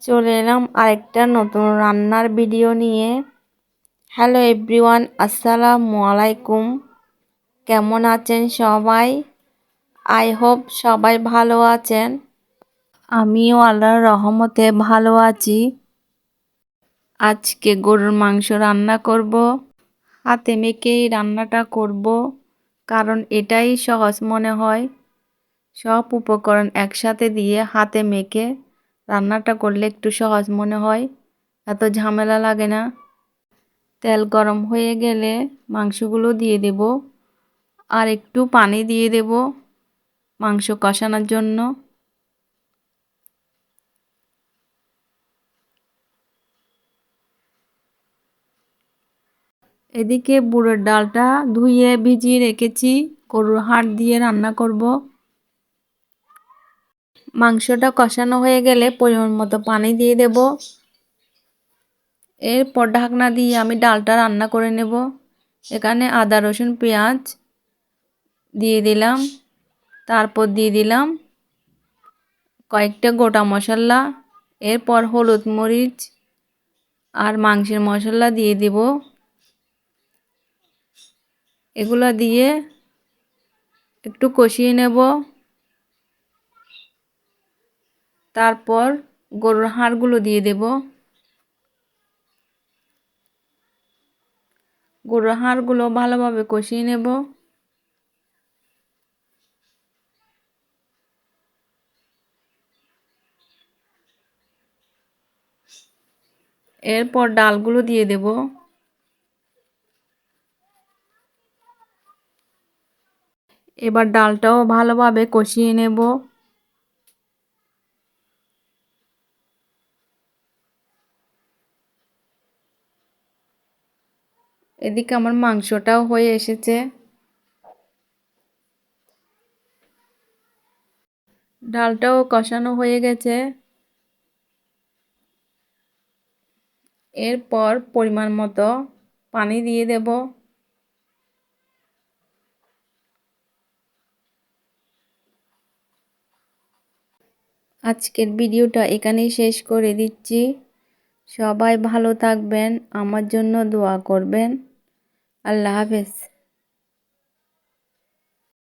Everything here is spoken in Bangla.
চলে এলাম আরেকটা নতুন রান্নার ভিডিও নিয়ে। হ্যালো এভরিওয়ান, আসসালামু আলাইকুম। কেমন আছেন সবাই? আই হোপ সবাই ভালো আছেন। আমিও আল্লাহর রহমতে ভালো আছি। আজকে গরুর মাংস রান্না করব। হাতে মেখেই রান্নাটা করব, কারণ এটাই সহজ মনে হয়। সব উপকরণ একসাথে দিয়ে হাতে মেখে রান্নাটা করলে একটু সহজ মনে হয়, এত ঝামেলা লাগে না। তেল গরম হয়ে গেলে মাংসগুলো দিয়ে দেব, আর একটু পানি দিয়ে দেব মাংস কষানোর জন্য। এদিকে বুড়োর ডালটা ধুয়ে ভিজিয়ে রেখেছি, গরুর হাড় দিয়ে রান্না করব। মাংসটা কষানো হয়ে গেলে পরিমাণ মতো পানি দিয়ে দেব। এরপর ঢাকনা দিয়ে আমি ডালটা রান্না করে নেব। এখানে আদা রসুন পেঁয়াজ দিয়ে দিলাম, তারপর দিয়ে দিলাম কয়েকটা গোটা মশলা, এরপর হলুদ মরিচ আর মাংসের মশলা দিয়ে দেব। এগুলো দিয়ে একটু কষিয়ে নেব। তারপর গরুর হাড়গুলো দিয়ে দেব। গরুর হাড়গুলো ভালোভাবে কষিয়ে নেব। এরপর ডালগুলো দিয়ে দেব। এবার ডালটাও ভালোভাবে কষিয়ে নেব। এদিকে আমার মাংসটাও হয়ে এসেছে। ডালটাও কষানো হয়ে গেছে। এরপর পরিমাণ মতো পানি দিয়ে দেব। আজকের ভিডিওটা এখানেই শেষ করে দিচ্ছি। সবাই ভালো থাকবেন, আমার জন্য দোয়া করবেন। আল্লাহ হাফেজ।